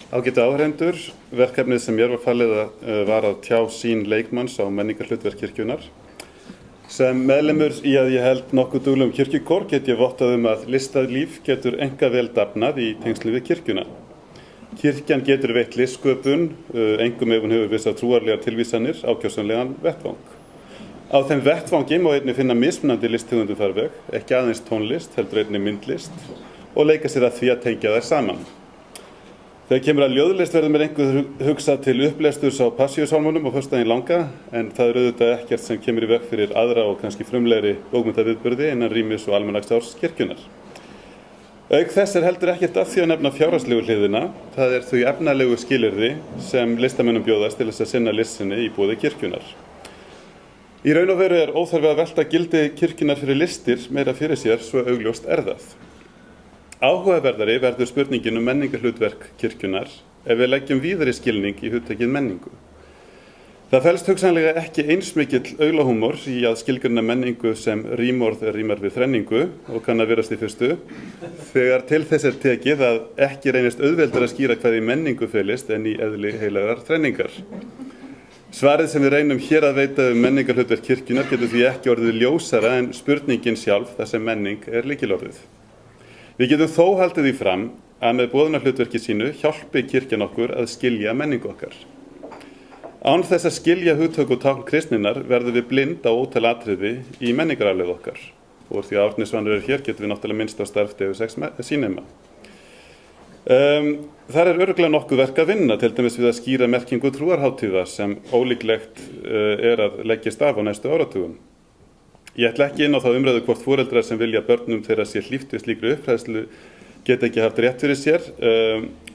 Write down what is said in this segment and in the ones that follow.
Ágætu áheyrendur, verkefnið sem mér var falið var að tjá sýn leikmanns á menningarhlutverk kirkjunnar. Sem meðlimur í að ég held nokkuð duglegum kirkjukór get ég vottað að listalíf getur enga vel dafnað í tengslu við kirkjuna. Kirkjan getur veitt listsköpun, einkum ef hún hefur vissar trúarlegar tilvísanir á kjósanlegan vettvang. Á þeim vettvangi má einnig finna mismunandi listtegundum farveg, ekki aðeins tónlist, heldur einnig myndlist og leika sér að því að tengja þær saman. Þegar kemur að ljóðlist verður mér einhver hugsað til upplesturs á Passíusálmunum og föstudaginn langa, en það auðvitað ekkert sem kemur í veg fyrir aðra og kannski frumlegri bókmenntaviðburði innan rýmis og almanaksárs kirkjunnar. Auk þess heldur ekkert að því að nefna fjárhagslegu hliðina, það þau efnalegu skilyrði sem listamönnum bjóðast til þess að sinna listinni í boði kirkjunnar. Í raun og veru óþarfi að velta gildi kirkjunnar fyrir listir meira fyrir sér, svo augljóst það. Áhugaverðari verður spurningin menningarhlutverk kirkjunnar ef við leggjum víðari skilning í hugtakið menningu. Það felst hugsanlega ekki eins mikill aulahúmor í að skilgreina menningu sem rímorð rímar við þrenningu og kann að virast í fyrstu, þegar til þess tekið að ekki reynist auðveldar að skýra hvað í menningu felist en í eðli heilagar þrenningar. Svarið sem við reynum hér að veita menningarhlutverk kirkjunnar getur því ekki orðið ljósara en spurningin sjálf þar sem menning lykilorðið. Við getum þó haldið því fram að með boðunarhlutverki sínu hjálpi kirkjan okkur að skilja menningu okkar. Án þess að skilja hugtök og tákn kristninnar verðum við blind á ótal atriði í menningararfleifð okkar. Og því að Árni Svanur hér getum við náttúrulega minnst á starf DV6 Cinema. Þar örugglega nokkuð verk að vinna, til dæmis við að skýra merkingu trúarhátíða sem ólíklegt að leggjast af á næstu áratugum. Ég ætla ekki inn á þá umræðu hvort foreldrar sem vilja börnum þeirra sé hlíft við slíkri uppfræðslu geta ekki haft rétt fyrir sér,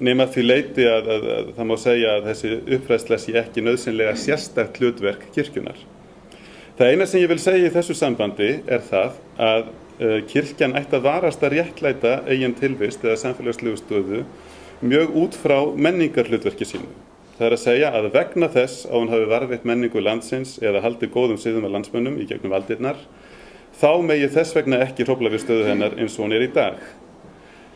nema því leyti að það má segja að þessi uppfræðsla sé ekki nauðsynlega sérstakt hlutverk kirkjunnar. Það eina sem ég vil segja í þessu sambandi það að kirkjan ætti að varast að réttlæta eigin tilvist eða samfélagslegu stöðu mjög út frá menningarhlutverki sínu. Það að segja að vegna þess að hún hafi varðveitt menningu landsins eða haldið góðum siðum af landsmönnum í gegnum aldirnar, þá megi þess vegna ekki hrófla við stöðu hennar eins og hún í dag.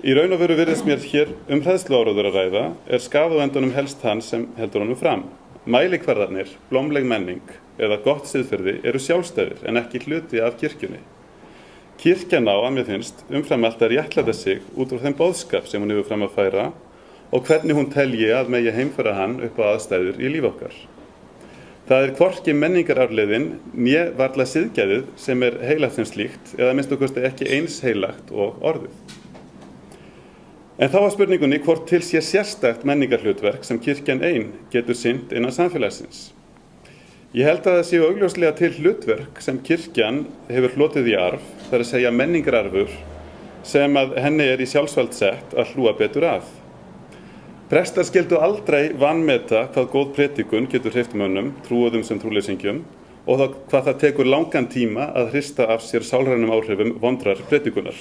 Í raun og veru virðist mér hér hræðsluáróður að ræða, skaði á endanum helst hann sem heldur honum fram. Mælikvarðarnir, blómleg menning eða gott siðferði eru sjálfstæðir en ekki hluti af kirkjunni. Kirkjan á, að mér finnst, umfram allt að réttlæta sig út frá þeim boðskap sem hún hefur fram að færa og hvernig hún telji að megi heimfæra hann upp á aðstæður í líf okkar. Það hvorki menningararfleiðin né varla siðgæðið sem heilagt sem slíkt eða minnst okkur ekki eins heilagt og orðið. En þá var spurningunni hvort til sé sérstakt menningarhlutverk sem kirkjan ein getur sinnt innan samfélagsins. Ég held að það séu augljóslega til hlutverk sem kirkjan hefur hlotið í arf, það að segja menningararfur, sem að henni í sjálfsvald sett að hlúa betur að. Prestar skyldu aldrei vanmeta hvað góð predikun getur hreyft mönnum, trúuðum sem trúleysingjum, og hvað það tekur langan tíma að hrista af sér sálrænum áhrifum vondrar predikunar.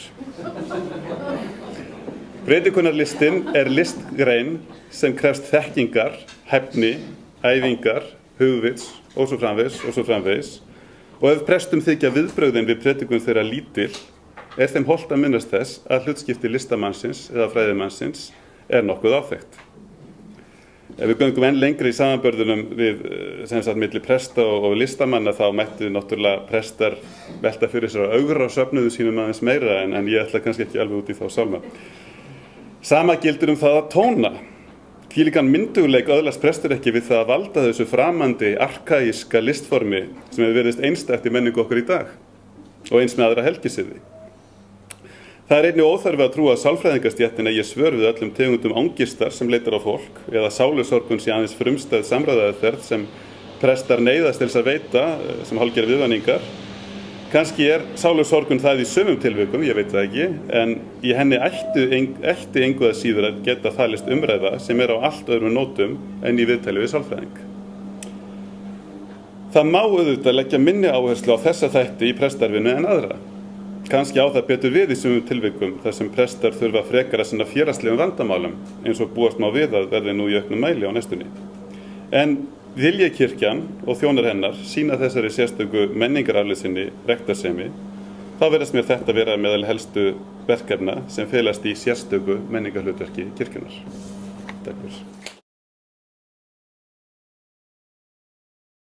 Predikunarlistin listgrein sem krefst þekkingar, hæfni, æfingar, hugvits og svo framvegis. Og ef prestum þykja viðbrögðin við predikun þeirra lítil, þeim hollt að minnast þess að hlutskipti listamannsins eða fræðimannsins nokkuð áþekkt. Ef við göngum enn lengri í samanburðunum við milli presta og listamanna þá mættu náttúrulega prestar velta fyrir sér að augra á söfnuðu sínum aðeins meira en ég ætla kannski ekki alveg út í þá sálma. Sama gildir það að tóna. Þvílíkan myndugleik öðlast prestur ekki við það að valda þessu framandi arkaíska listformi sem hefur verið einstakt í menningu okkur í dag og eins með aðra helgisiði. Það einnig óþarfi að trúa að sálfræðingastéttin eigi svör við öllum tegundum angistar sem leitar á fólk eða sálusorgun sé aðeins frumstæð samræðaðferð sem prestar neyðast til að veita sem hálfgerð viðvaningar. Kannski sálusorgun það í sumum tilvikum, ég veit það ekki, en í henni ætti engu að síður að geta falist umræða sem á allt öðrum nótum en í viðtali við sálfræðing. Það má auðvitað leggja minni áherslu á þessa þætti í prestarfinu en aðra. Kannski á það betur við í sumum tilvikum þar sem prestar þurfa frekar að sinna félagslegum vandamálum eins og búast má við að verði nú í auknum mæli á næstunni. En vilji kirkjan og þjónar hennar sýna þessari sérstöku menningararfleifð sinni ræktarsemi, þá virðist mér þetta vera meðal helstu verkefna sem felast í sérstöku menningarhlutverki kirkjunnar. sérstakur.